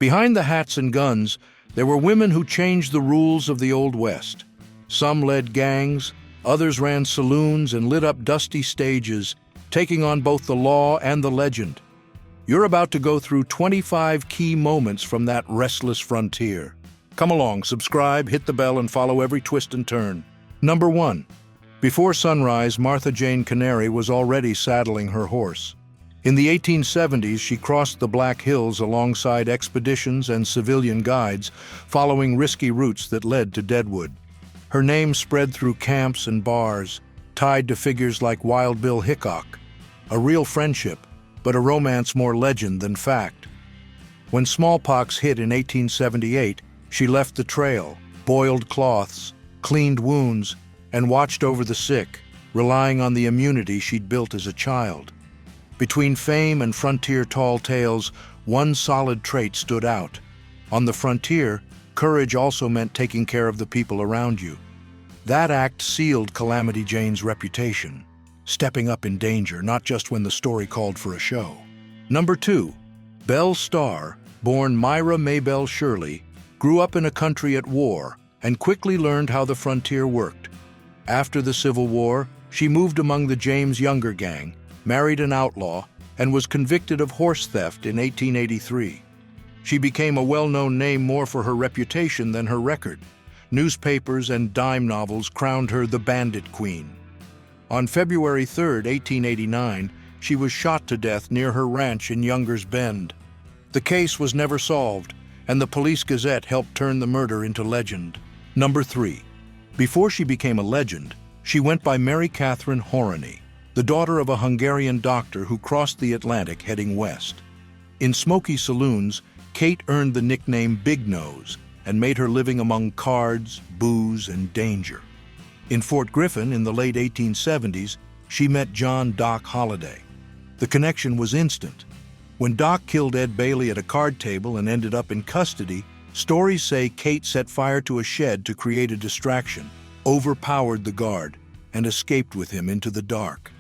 Behind the hats and guns, there were women who changed the rules of the Old West. Some led gangs, others ran saloons and lit up dusty stages, taking on both the law and the legend. You're about to go through 25 key moments from that restless frontier. Come along, subscribe, hit the bell, and follow every twist and turn. Number 1. Before sunrise, Martha Jane Canary was already saddling her horse. In the 1870s, she crossed the Black Hills alongside expeditions and civilian guides, following risky routes that led to Deadwood. Her name spread through camps and bars, tied to figures like Wild Bill Hickok. A real friendship, but a romance more legend than fact. When smallpox hit in 1878, she left the trail, boiled cloths, cleaned wounds, and watched over the sick, relying on the immunity she'd built as a child. Between fame and frontier tall tales, one solid trait stood out. On the frontier, courage also meant taking care of the people around you. That act sealed Calamity Jane's reputation, stepping up in danger, not just when the story called for a show. Number 2. Belle Starr, born Myra Maybelle Shirley, grew up in a country at war and quickly learned how the frontier worked. After the Civil War, she moved among the James Younger gang, married an outlaw, and was convicted of horse theft in 1883. She became a well-known name more for her reputation than her record. Newspapers and dime novels crowned her the Bandit Queen. On February 3, 1889, she was shot to death near her ranch in Younger's Bend. The case was never solved, and the Police Gazette helped turn the murder into legend. Number 3. Before she became a legend, she went by Mary Catherine Horany, the daughter of a Hungarian doctor who crossed the Atlantic heading west. In smoky saloons, Kate earned the nickname Big Nose and made her living among cards, booze, and danger. In Fort Griffin in the late 1870s, she met John Doc Holliday. The connection was instant. When Doc killed Ed Bailey at a card table and ended up in custody, stories say Kate set fire to a shed to create a distraction, overpowered the guard, and escaped with him into the dark.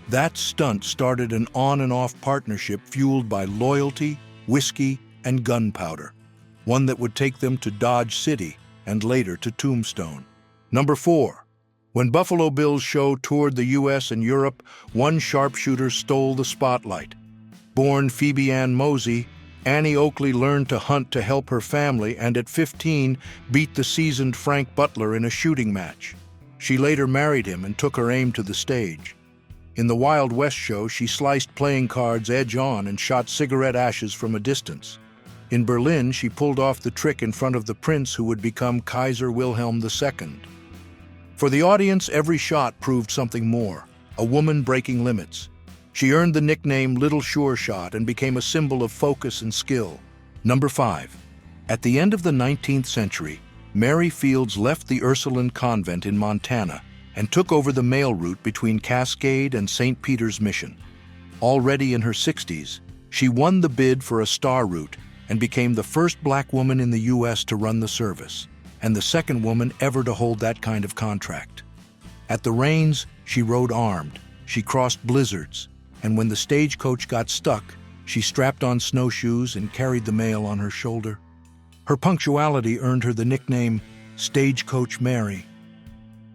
That stunt started an on-and-off partnership fueled by loyalty, whiskey, and gunpowder, one that would take them to Dodge City and later to Tombstone. Number 4. When Buffalo Bill's show toured the U.S. and Europe, one sharpshooter stole the spotlight. Born Phoebe Ann Mosey, Annie Oakley learned to hunt to help her family and at 15 beat the seasoned Frank Butler in a shooting match. She later married him and took her aim to the stage. In the Wild West show, she sliced playing cards edge on and shot cigarette ashes from a distance. In Berlin, she pulled off the trick in front of the prince who would become Kaiser Wilhelm II. For the audience, every shot proved something more, a woman breaking limits. She earned the nickname Little Sure Shot and became a symbol of focus and skill. Number 5. At the end of the 19th century, Mary Fields left the Ursuline convent in Montana and took over the mail route between Cascade and St. Peter's Mission. Already in her 60s, she won the bid for a star route and became the first black woman in the U.S. to run the service, and the second woman ever to hold that kind of contract. At the reins, she rode armed, she crossed blizzards, and when the stagecoach got stuck, she strapped on snowshoes and carried the mail on her shoulder. Her punctuality earned her the nickname Stagecoach Mary.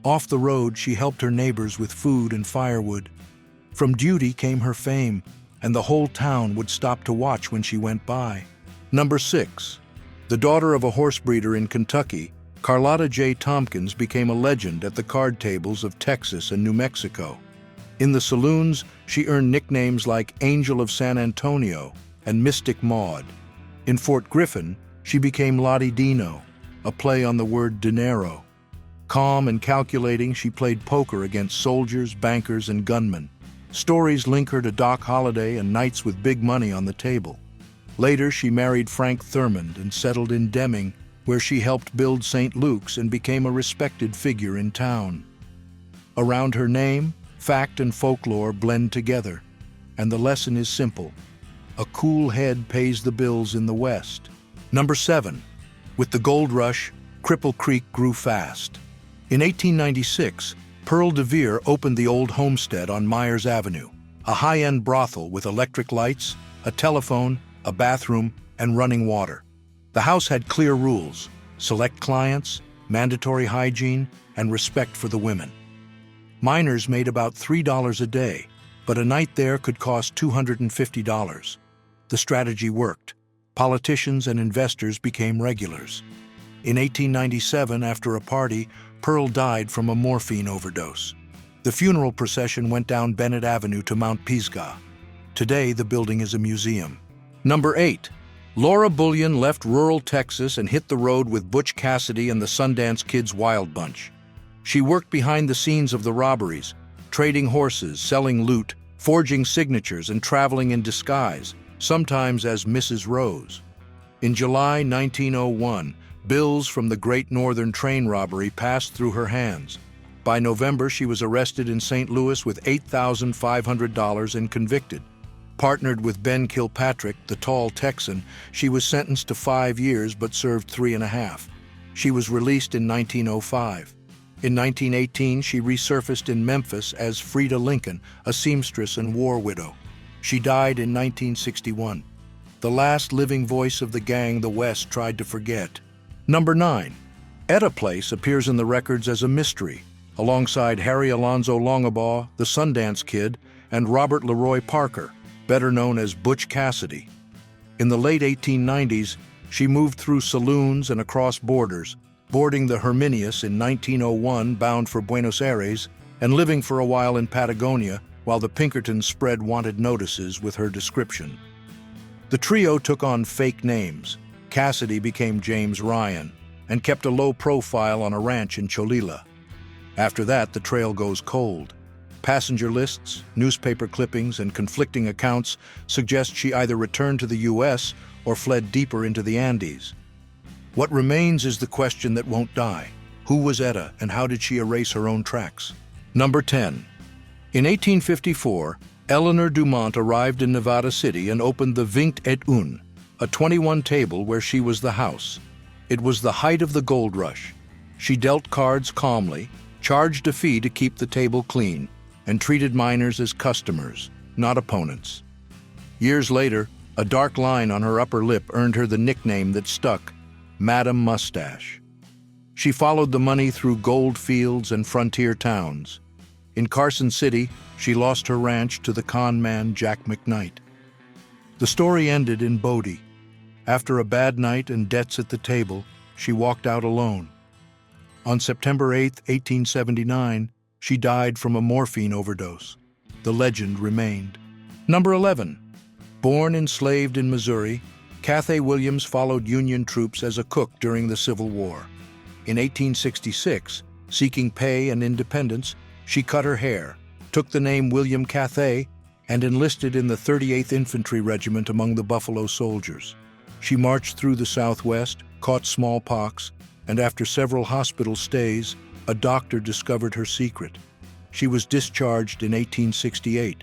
Off the road, she helped her neighbors with food and firewood. From duty came her fame, and the whole town would stop to watch when she went by. Number 6. The daughter of a horse breeder in Kentucky, Carlotta J. Tompkins became a legend at the card tables of Texas and New Mexico. In the saloons, she earned nicknames like Angel of San Antonio and Mystic Maud. In Fort Griffin, she became Lottie Dino, a play on the word dinero. Calm and calculating, she played poker against soldiers, bankers, and gunmen. Stories link her to Doc Holliday and nights with big money on the table. Later, she married Frank Thurmond and settled in Deming, where she helped build St. Luke's and became a respected figure in town. Around her name, fact and folklore blend together, and the lesson is simple. A cool head pays the bills in the West. Number 7. With the gold rush, Cripple Creek grew fast. In 1896, Pearl DeVere opened the old homestead on Myers Avenue, a high-end brothel with electric lights, a telephone, a bathroom, and running water. The house had clear rules: select clients, mandatory hygiene, and respect for the women. Miners made about $3 a day, but a night there could cost $250. The strategy worked. Politicians and investors became regulars. In 1897, after a party, Pearl died from a morphine overdose. The funeral procession went down Bennett Avenue to Mount Pisgah. Today, the building is a museum. Number 8. Laura Bullion left rural Texas and hit the road with Butch Cassidy and the Sundance Kid's Wild Bunch. She worked behind the scenes of the robberies, trading horses, selling loot, forging signatures, and traveling in disguise, sometimes as Mrs. Rose. In July 1901, bills from the Great Northern train robbery passed through her hands. By November, she was arrested in St. Louis with $8,500 and convicted. Partnered with Ben Kilpatrick, the tall Texan, she was sentenced to 5 years but served 3.5. She was released in 1905. In 1918, she resurfaced in Memphis as Frida Lincoln, a seamstress and war widow. She died in 1961. The last living voice of the gang the West tried to forget. Number 9. Etta Place appears in the records as a mystery, alongside Harry Alonzo Longabaugh, the Sundance Kid, and Robert Leroy Parker, better known as Butch Cassidy. In the late 1890s, she moved through saloons and across borders, boarding the Herminius in 1901 bound for Buenos Aires and living for a while in Patagonia while the Pinkertons spread wanted notices with her description. The trio took on fake names. Cassidy became James Ryan and kept a low profile on a ranch in Cholula. After that, the trail goes cold. Passenger lists, newspaper clippings, and conflicting accounts suggest she either returned to the U.S. or fled deeper into the Andes. What remains is the question that won't die. Who was Etta, and how did she erase her own tracks? Number 10. In 1854, Eleanor Dumont arrived in Nevada City and opened the Vingt et Un, a 21 table where she was the house. It was the height of the gold rush. She dealt cards calmly, charged a fee to keep the table clean, and treated miners as customers, not opponents. Years later, a dark line on her upper lip earned her the nickname that stuck, Madam Mustache. She followed the money through gold fields and frontier towns. In Carson City, she lost her ranch to the con man Jack McKnight. The story ended in Bodie. After a bad night and debts at the table, she walked out alone. On September 8, 1879, she died from a morphine overdose. The legend remained. Number 11. Born enslaved in Missouri, Cathay Williams followed Union troops as a cook during the Civil War. In 1866, seeking pay and independence, she cut her hair, took the name William Cathay, and enlisted in the 38th Infantry Regiment among the Buffalo Soldiers. She marched through the Southwest, caught smallpox, and after several hospital stays, a doctor discovered her secret. She was discharged in 1868.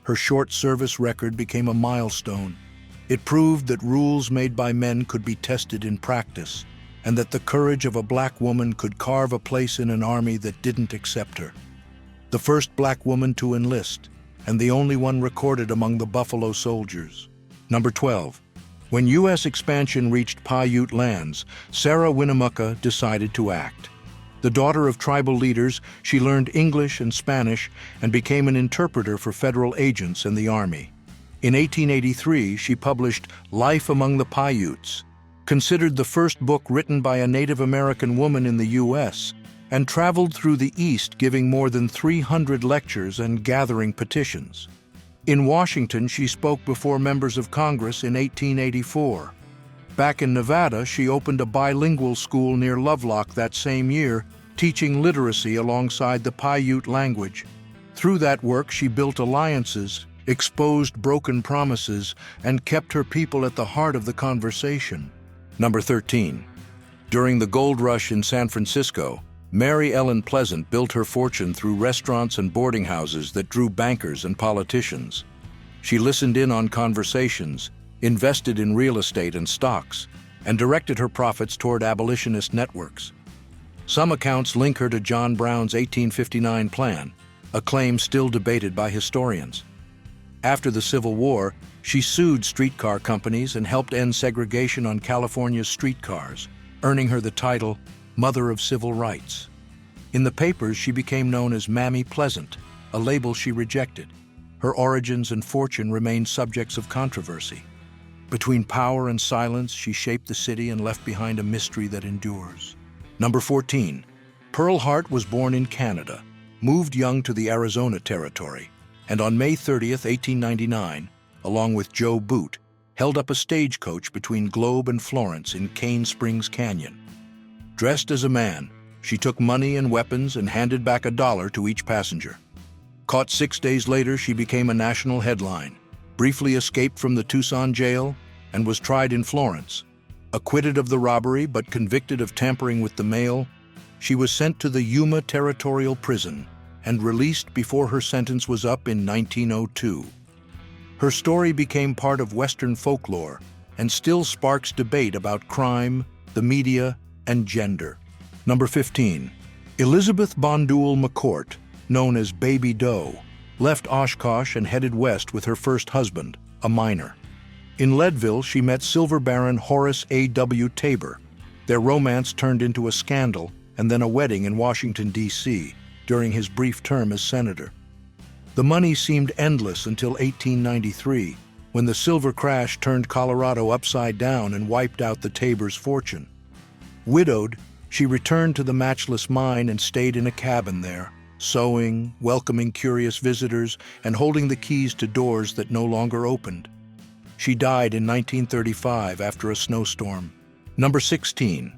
Her short service record became a milestone. It proved that rules made by men could be tested in practice, and that the courage of a black woman could carve a place in an army that didn't accept her. The first black woman to enlist, and the only one recorded among the Buffalo Soldiers. Number 12. When U.S. expansion reached Paiute lands, Sarah Winnemucca decided to act. The daughter of tribal leaders, she learned English and Spanish and became an interpreter for federal agents and the Army. In 1883, she published Life Among the Paiutes, considered the first book written by a Native American woman in the U.S., and traveled through the East giving more than 300 lectures and gathering petitions. In Washington, she spoke before members of Congress in 1884. Back in Nevada, she opened a bilingual school near Lovelock that same year, teaching literacy alongside the Paiute language. Through that work, she built alliances, exposed broken promises, and kept her people at the heart of the conversation. Number 13. During the gold rush in San Francisco, Mary Ellen Pleasant built her fortune through restaurants and boarding houses that drew bankers and politicians. She listened in on conversations, invested in real estate and stocks, and directed her profits toward abolitionist networks. Some accounts link her to John Brown's 1859 plan, a claim still debated by historians. After the Civil War, she sued streetcar companies and helped end segregation on California's streetcars, earning her the title Mother of Civil Rights. In the papers, she became known as Mammy Pleasant, a label she rejected. Her origins and fortune remain subjects of controversy. Between power and silence, she shaped the city and left behind a mystery that endures. Number 14. Pearl Hart was born in Canada, moved young to the Arizona Territory, and on May 30th, 1899, along with Joe Boot, held up a stagecoach between Globe and Florence in Cane Springs Canyon. Dressed as a man, she took money and weapons and handed back $1 to each passenger. Caught 6 days later, she became a national headline, briefly escaped from the Tucson jail, and was tried in Florence. Acquitted of the robbery but convicted of tampering with the mail, she was sent to the Yuma Territorial Prison and released before her sentence was up in 1902. Her story became part of Western folklore and still sparks debate about crime, the media, and gender. Number 15. Elizabeth Bondule McCourt, known as Baby Doe, left Oshkosh and headed west with her first husband, a miner. In Leadville, she met silver baron Horace A.W. Tabor. Their romance turned into a scandal and then a wedding in Washington, D.C., during his brief term as senator. The money seemed endless until 1893, when the silver crash turned Colorado upside down and wiped out the Tabor's fortune. Widowed, she returned to the matchless mine and stayed in a cabin there, sewing, welcoming curious visitors, and holding the keys to doors that no longer opened. She died in 1935 after a snowstorm. Number 16.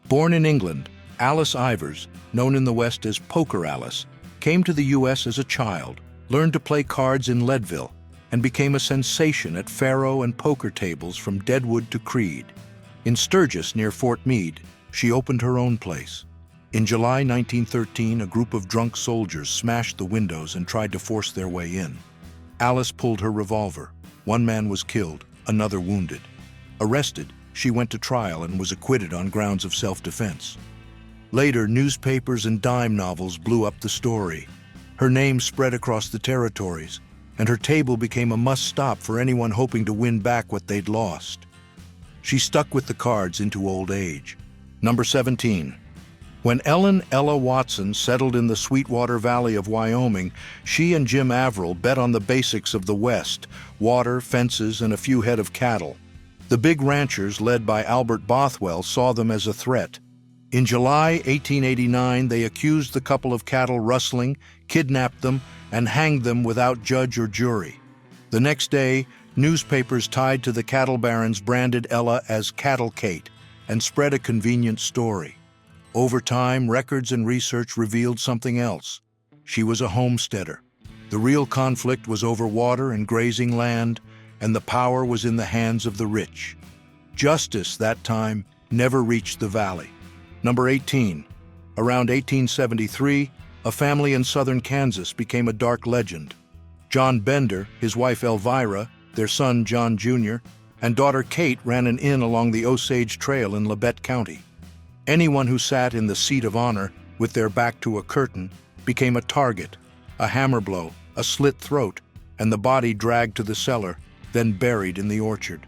Born in England, Alice Ivers, known in the West as Poker Alice, came to the U.S. as a child, learned to play cards in Leadville, and became a sensation at faro and poker tables from Deadwood to Creede. In Sturgis, near Fort Meade, she opened her own place. In July 1913, a group of drunk soldiers smashed the windows and tried to force their way in. Alice pulled her revolver. One man was killed, another wounded. Arrested, she went to trial and was acquitted on grounds of self-defense. Later, newspapers and dime novels blew up the story. Her name spread across the territories, and her table became a must-stop for anyone hoping to win back what they'd lost. She stuck with the cards into old age. Number 17. When Ella Watson settled in the Sweetwater Valley of Wyoming, she and Jim Averill bet on the basics of the West: water, fences, and a few head of cattle. The big ranchers, led by Albert Bothwell, saw them as a threat. In July 1889, they accused the couple of cattle rustling, kidnapped them, and hanged them without judge or jury. The next day, newspapers tied to the cattle barons branded Ella as Cattle Kate and spread a convenient story. Over time, records and research revealed something else. She was a homesteader. The real conflict was over water and grazing land, and the power was in the hands of the rich. Justice, that time, never reached the valley. Number 18. Around 1873, a family in southern Kansas became a dark legend. John Bender, his wife Elvira, their son John Jr., and daughter Kate ran an inn along the Osage Trail in Labette County. Anyone who sat in the seat of honor with their back to a curtain became a target, a hammer blow, a slit throat, and the body dragged to the cellar, then buried in the orchard.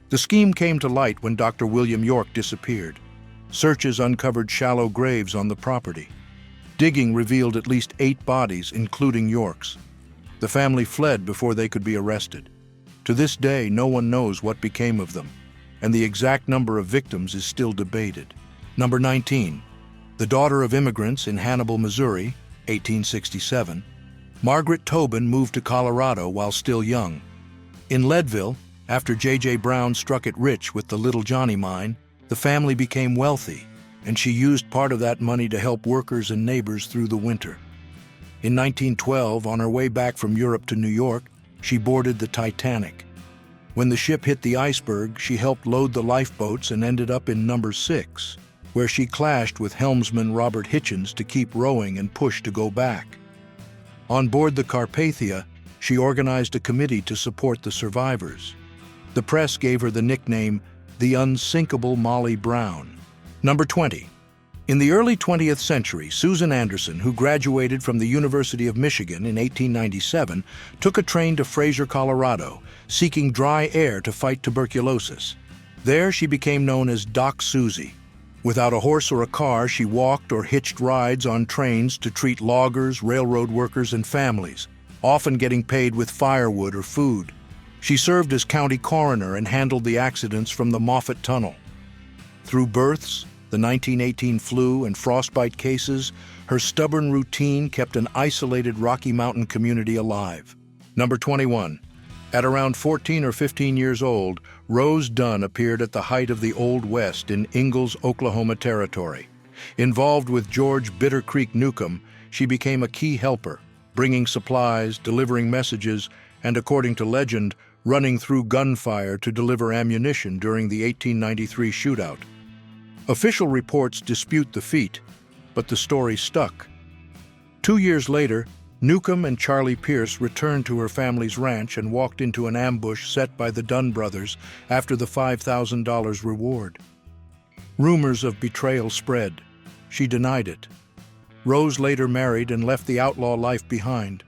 The scheme came to light when Dr. William York disappeared. Searches uncovered shallow graves on the property. Digging revealed at least 8 bodies, including York's. The family fled before they could be arrested. To this day, no one knows what became of them, and the exact number of victims is still debated. Number 19. The daughter of immigrants in Hannibal, Missouri, 1867, Margaret Tobin moved to Colorado while still young. In Leadville, after J.J. Brown struck it rich with the Little Johnny mine, the family became wealthy, and she used part of that money to help workers and neighbors through the winter. In 1912, on her way back from Europe to New York, she boarded the Titanic. When the ship hit the iceberg, she helped load the lifeboats and ended up in number 6, where she clashed with helmsman Robert Hitchens to keep rowing and push to go back. On board the Carpathia, she organized a committee to support the survivors. The press gave her the nickname, the unsinkable Molly Brown. Number 20. In the early 20th century, Susan Anderson, who graduated from the University of Michigan in 1897, took a train to Fraser, Colorado, seeking dry air to fight tuberculosis. There, she became known as Doc Susie. Without a horse or a car, she walked or hitched rides on trains to treat loggers, railroad workers, and families, often getting paid with firewood or food. She served as county coroner and handled the accidents from the Moffat Tunnel. Through births, the 1918 flu, and frostbite cases, her stubborn routine kept an isolated Rocky Mountain community alive. Number 21. At around 14 or 15 years old, Rose Dunn appeared at the height of the Old West in Ingalls, Oklahoma Territory. Involved with George Bitter Creek Newcomb, she became a key helper, bringing supplies, delivering messages, and, according to legend, running through gunfire to deliver ammunition during the 1893 shootout. Official reports dispute the feat, but the story stuck. 2 years later, Newcomb and Charlie Pierce returned to her family's ranch and walked into an ambush set by the Dunn brothers after the $5,000 reward. Rumors of betrayal spread. She denied it. Rose later married and left the outlaw life behind,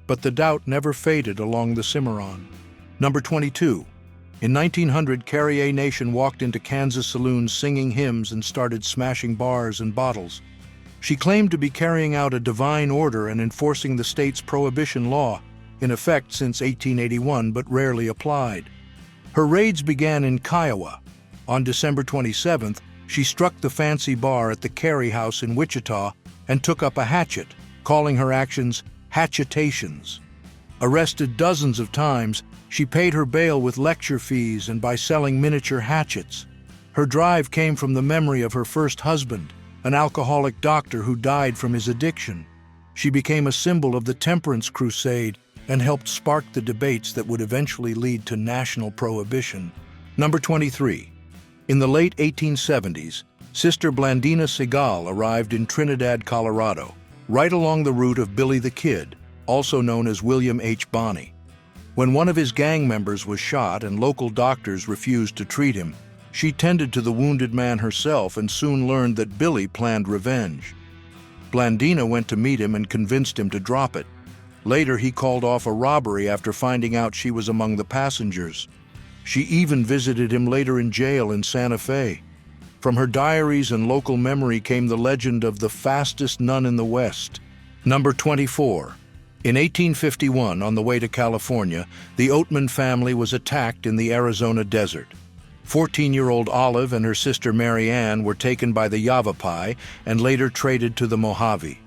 but the doubt never faded along the Cimarron. Number 22. In 1900, Carrie A. Nation walked into Kansas saloons singing hymns and started smashing bars and bottles. She claimed to be carrying out a divine order and enforcing the state's prohibition law, in effect since 1881 but rarely applied. Her raids began in Kiowa. On December 27th, she struck the Fancy Bar at the Carey House in Wichita and took up a hatchet, calling her actions hatchetations. Arrested dozens of times, she paid her bail with lecture fees and by selling miniature hatchets. Her drive came from the memory of her first husband, an alcoholic doctor who died from his addiction. She became a symbol of the temperance crusade and helped spark the debates that would eventually lead to national prohibition. Number 23. In the late 1870s, Sister Blandina Segal arrived in Trinidad, Colorado, right along the route of Billy the Kid, also known as William H. Bonney. When one of his gang members was shot and local doctors refused to treat him, she tended to the wounded man herself and soon learned that Billy planned revenge. Blandina went to meet him and convinced him to drop it. Later, he called off a robbery after finding out she was among the passengers. She even visited him later in jail in Santa Fe. From her diaries and local memory came the legend of the fastest nun in the West. Number 24. In 1851, on the way to California, the Oatman family was attacked in the Arizona desert. 14-year-old Olive and her sister Mary Ann were taken by the Yavapai and later traded to the Mojave.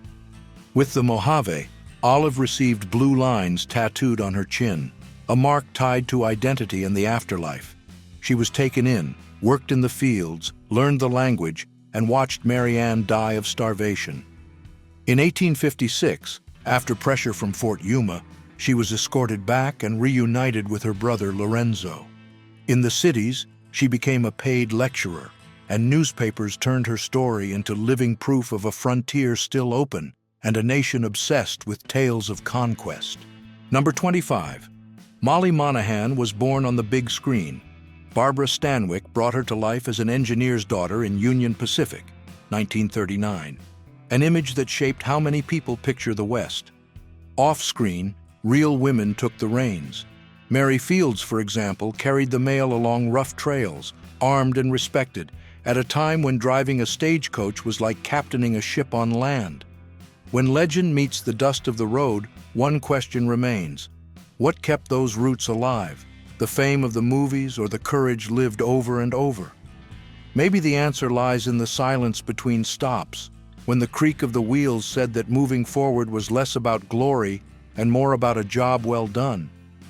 With the Mojave, Olive received blue lines tattooed on her chin, a mark tied to identity in the afterlife. She was taken in, worked in the fields, learned the language, and watched Mary Ann die of starvation. In 1856, after pressure from Fort Yuma, she was escorted back and reunited with her brother Lorenzo. In the cities, she became a paid lecturer, and newspapers turned her story into living proof of a frontier still open and a nation obsessed with tales of conquest. Number 25. Molly Monahan was born on the big screen. Barbara Stanwyck brought her to life as an engineer's daughter in Union Pacific, 1939, an image that shaped how many people picture the West. Off-screen, real women took the reins. Mary Fields, for example, carried the mail along rough trails, armed and respected, at a time when driving a stagecoach was like captaining a ship on land. When legend meets the dust of the road, one question remains. What kept those roots alive? The fame of the movies or the courage lived over and over? Maybe the answer lies in the silence between stops, when the creak of the wheels said that moving forward was less about glory and more about a job well done.